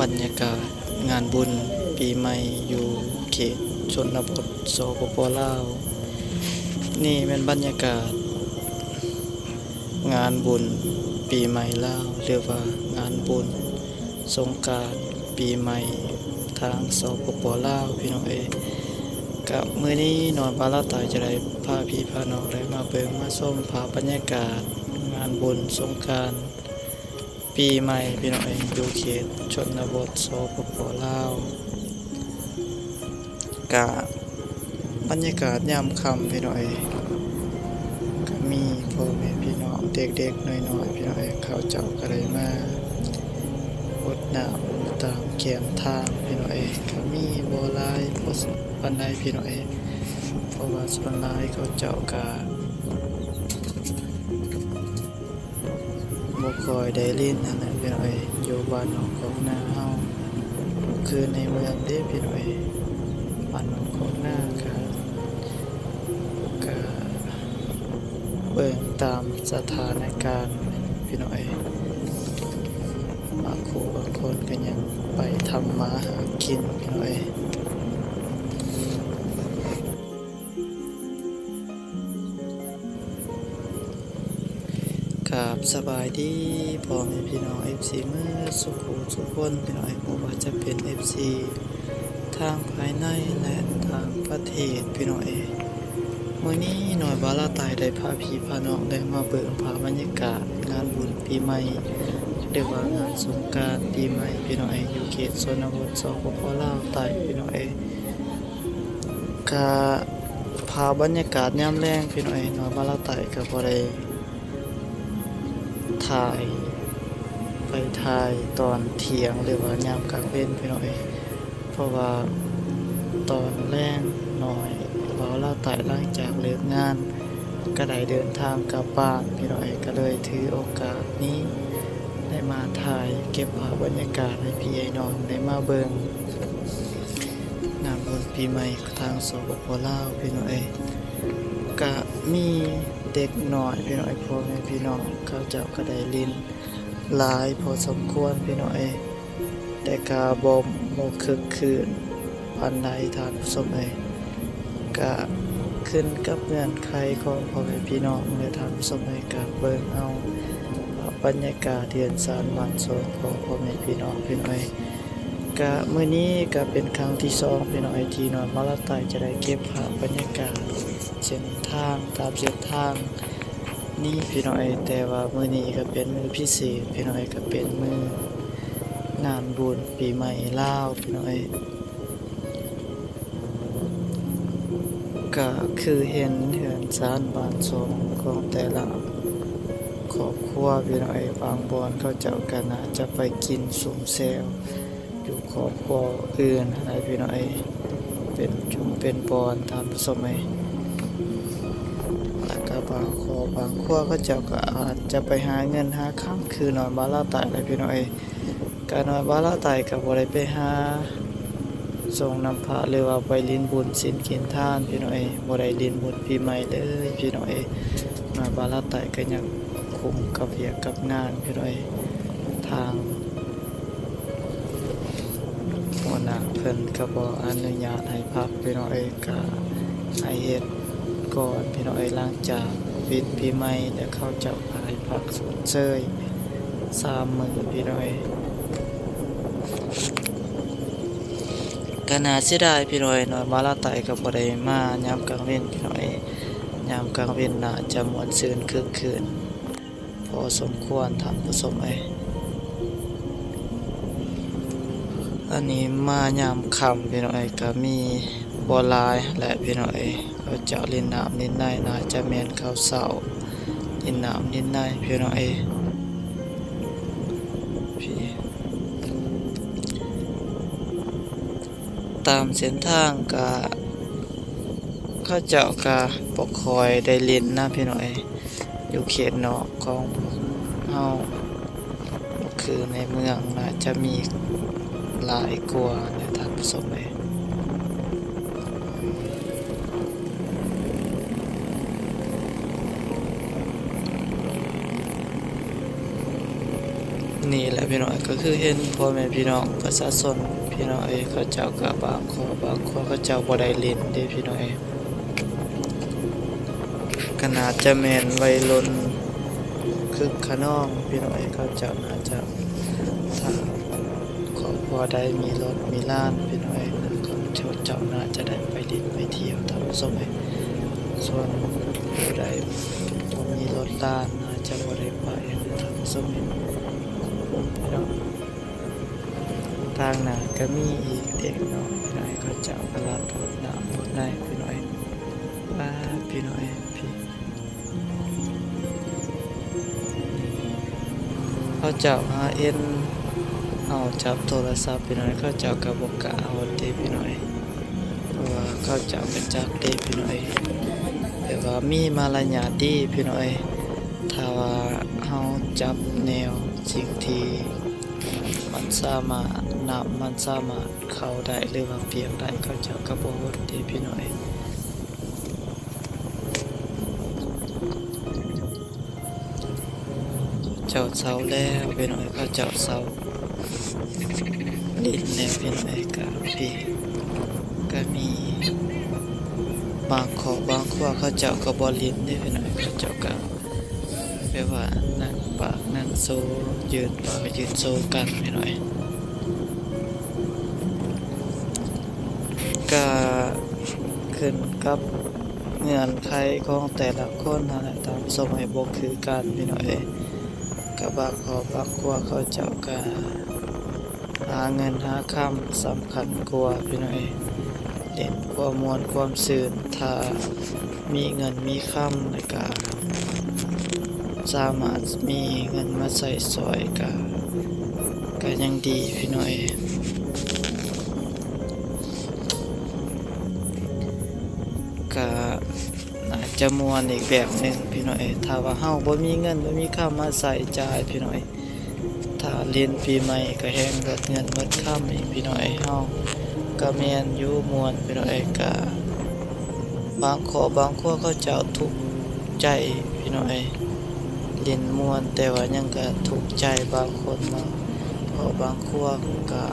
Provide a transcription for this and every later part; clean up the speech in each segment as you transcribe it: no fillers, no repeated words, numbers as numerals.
บรรยากาศงานบุญปีใหม่อยู่เขตชนบทสปป.ลาวนี่เป็นบรรยากาศงานบุญปีใหม่ลาวหรือว่างานบุญสงกรานต์ปีใหม่ทางสปป.ลาวพี่น้องกับมื้อนี้นอนบาลาตายจะได้พาพี่พาน้องได้มาเบิ่งมาชมภาพบรรยากาศงานบุญสงกรานต์ปีใหม่พี่น้องอยู่เขตชนบทสปป.ลาวกับบรรยากาศยามค่ำพี่น้องก็มีพ่อแม่พี่น้องเด็กๆน้อยๆพี่น้องเขาเจ้าก็ได้มาอดน้ำตามแคมทางพี่น้องก็มีบ่หลายบ่ปานใดพี่น้องเพราะว่าส่วนหลายเขาเจ้าก็บ่ค่อยได้เล่นนั่นแหละพี่น้องอยู่บ้านนอกของนาเฮาคือในเมืองเด้พี่น้องบ้านนอกของนาก็เบิ่งตามสถานการณ์พี่น้องบางคนก็ยังไปทำมาหากินพี่น้องครับสบายดีพ่อแม่พี่น้อง FC เมื่อสุขทุกคนพี่น้องบ่ว่าจะเป็น FC ทางภายในและทางประเทศพี่น้องมื้อนี้หน่วยบาลาตายได้พาพี่พาน้องได้มาเบิ่งภาพบรรยากาศงานบุญปีใหม่เรียกว่างานสงกรานต์ปีใหม่พี่น้องอยู่เขตชนบทสปป.ลาวใต้พี่น้องก็ภาพบรรยากาศยามแลงพี่น้องหน่วยบาลาตายก็บ่ได้ถ่ายตอนเที่ยงหรือว่ายามกลางเว้นพี่น้องเพราะว่าตอนแรกหน่อยเราตายหลังจากเลิกงานก็ได้เดินทางกลับบ้านพี่น้องก็เลยถือโอกาสนี้ได้มาถ่ายเก็บภาพบรรยากาศให้พี่น้องได้มาเบิ่งงานบุญปีใหม่ทางสปป.ลาวพี่น้องก็มีเด็กน้อยพี่น้องพ่อแม่พี่น้องเขาเจ้าก็ได้เล่นหลายพอสมควรพี่น้องแต่ก็บ่คึกคืนปานใดท่านผู้ชมก็ขึ้นกับเงื่อนไขของพ่อแม่พี่น้องและท่านผู้ชมก็เบิ่งเอาบรรยากาศเดือนสานบ้านโซนของพ่อแม่พี่น้องพี่น้องก็มื้อนี้ก็เป็นครั้งที่2พี่น้องที่นอนมาลาไตจะได้เก็บภาพบรรยากาศเส้นทางตามเส้นทางนี่พี่น้องแต่ว่ามื้อนี้ก็เป็นมื้อพิเศษพี่น้องก็เป็นมื้องานบุญปีใหม่ลาวพี่น้องก็คือเห็นเฮือนศาลบ้านทรงของแต่ละครอบครัวพี่น้องบางบ่อนเขาเจ้าก็น่าจะไปกินสุมแซวอยู่ครอบครัวอื่นอะไรพี่น้องเป็นชุมเป็นบ่อนตามสมัยแล้วก็บางครัวเขาเจ้าก็อาจจะไปหาเงินหาค้ำคือนอนบาลาตายอะไรพี่น้องการนอนบาลาตายก็บ่ได้ไปหาส่งน้ำพระหรือว่าไปลิ้นบุญศีลกินทานพี่น้องบ่ได้ลิ้นบุญปีใหม่เลยพี่น้องนอนบาลาตายก็ยังคุมกับเวียกกับงานพี่น้องทางหัวหน้าเพิ่นก็บ่อนุญาตให้พักพี่น้องก็ให้เฮ็ดก่อนพี่น้องหลังจากปิดปีใหม่แล้วเขาจะให้พักสดเชย3 มื้อพี่น้องก็น่าเสียดายพี่น้องน้อยบาลาไตก็บ่ได้มายามกลางเว้นพี่น้องยามกลางเว้นน่าจะม่วนซื่นคึกคืนพอสมควรท่านผู้ชมอันนี้มายามค่ำพี่น้องก็มีบ่หลายและพี่น้องเขาเจ้าเล่นน้ำเล่นในน่าจะแม่นข้าวเช้าเล่นน้ำเล่นในพี่น้องพี่ตามเส้นทางก็เขาเจ้าก็บ่ค่อยได้เล่นนะพี่น้องอยู่เขตนอกของเฮาคือในเมืองน่าจะมีหลายกว่าในท่านผู้ชมน นี้แหละพี่น้องก็คือเห็นพ่อแม่พี่น้องประชาชนพี่น้องเขาเจ้าก็บางคนเขาเจ้าบ่ได้เล่นเด้พี่น้องขนาดจะแม่นวัยรุ่นคึกขนองพี่น้องเขาเจ้าน่าจะถ้าครอบครัวใดมีรถมีล้านพี่น้องเขาเจ้าน่าจะได้ไปเล่นไปเที่ยวตามสมัยส่วนผู้ใดบ่มีรถล้านน่าจะบ่ได้ไปตามสมัยพี่น้องทางหน้าก็มีอีกเด็กน้อยพี่น้องเขาเจ้ากำลังรดน้ำรดในพี่น้องป้าพี่น้องพี่เขาเจ้าหาเอ็นเอาจับโทรศัพท์พี่น้อยเขาเจ้าก็บ่กล้าเอาเด้พี่น้อยเพราะว่าเขาเจ้าก็จับเด้พี่น้อยแต่ว่ามีมารยาทดีพี่น้อยถ้าว่าเฮาจับแนวสิ่งที่มันสามารถมันสามารถเข้าได้หรือว่าเปียกได้เขาเจ้าก็บ่ฮดเด้พี่น้อยเจ้าเซาแล้วพี่น้อยเขาเจ้าเซาลิ้นแนวพี่น้อยกับพี่ก็มีบางขอบางขั้วเขาเจ้าก็บ่ลิ้นได้พี่น้อยเขาเจ้าก็แปลว่านั่งปากนั่งโซยืนปากยืนโซกันพี่น้อยก็ขึ้นกับเงื่อนไขของแต่ละคนนั่นแหละตามสมัยบ่คือกันพี่น้อยกับบางขอบางขั้วเขาเจ้าก็หาเงินหาคำสำคัญกว่าพี่น้อยเด่นความมวลความซื่นถ้ามีเงินมีคำแล้วก็สามารถมีเงินมาใส่ซอยก็ยังดีพี่น้อยก็อาจจะมวลอีกแบบหนึ่งพี่น้อยถ้าว่าเฮาบ่มีเงินบ่มีคำมาใส่จ่ายพี่น้อยถ้าเรียนปีใหม่ก็แฮงเบิดเงินเบิดคำอีกพี่น้อยเฮาก็แม่นอยู่มวลพี่น้อยก็บางขอบางขั้วเขาเจ้าทุกข์ใจพี่น้อยเล่นมวนแต่ว่ายังก็ทุกข์ใจบางคนเนาะเพราะบางขั้วก็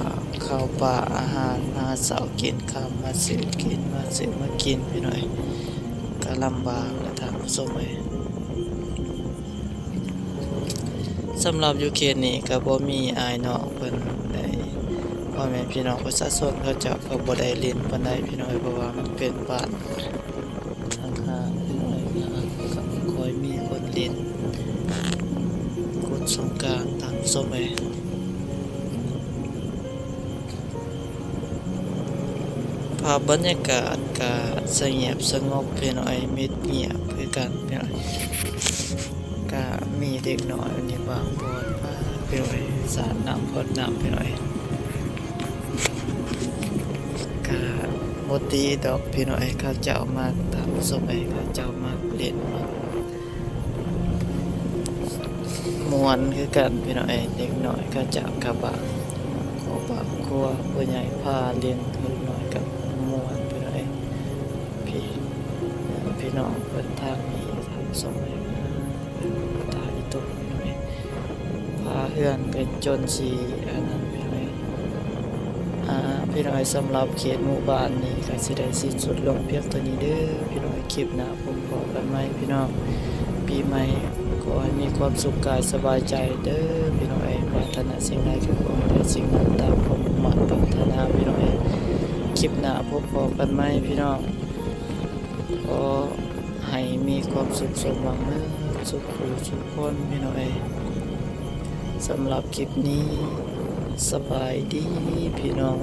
เข้าป่าอาหารหาเสากินข้าวมาซื้อกินมาซื้อมากินพี่น้อยก็ลำบากและทางสมัยสำหรับอยู่เขตนี้ก็บ่มีอายน้องเพิ่นได้พ่อแม่พี่น้องประชาชนเขาเจ้าก็บ่ได้เล่นปานใดพี่น้อยเพราะว่ามันเป็นบ้านทางห่างพี่น้อยก็ค่อยมีคนเล่นกดสงกรานต์ตามสมัยภาพบรรยากาศก็สงบสงบพี่น้อยมิดเงียบคือกันพี่น้อยก็มีเด็กน้อยวันนี้บางบอนพาพี่น้อยสาดน้ำพดน้ำพี่น้อยก็บ่ตีดอกพี่น้อยเขาเจ้ามาตามสมัยเขาเจ้ามาเล่นมาม่วนคือกันพี่น้อยเด็กน้อยเขาเจ้ากะบะขอบางครัวผู้ใหญ่พาเล่นเด็กน้อยกับม่วนพี่น้อยพี่น้องเพิ่นทางนี้ทางสมัยตายตกพี่น้อยพาเฮือนไปจนสิอันนั้นพี่น้อยพี่น้อยสำหรับเขตหมู่บ้านนี้ก็สิได้สิ้นสุดลงเพียงเท่านี้เด้อพี่น้อยคลิปหน้าผมพบกันใหม่พี่น้องปีใหม่ขอให้มีความสุขกายสบายใจเด้อพี่น้อยปรารถนาสิ่งใดก็ขอให้ได้สิ่งนั้นตามความมุ่งมั่นปรารถนาพี่น้อยคลิปหน้าพบกันใหม่พี่น้องขอให้มีความสุขสมหวังเด้อสุขผู้สุขคนพี่น้อยสำหรับคลิปนี้สบายดีพี่น้อง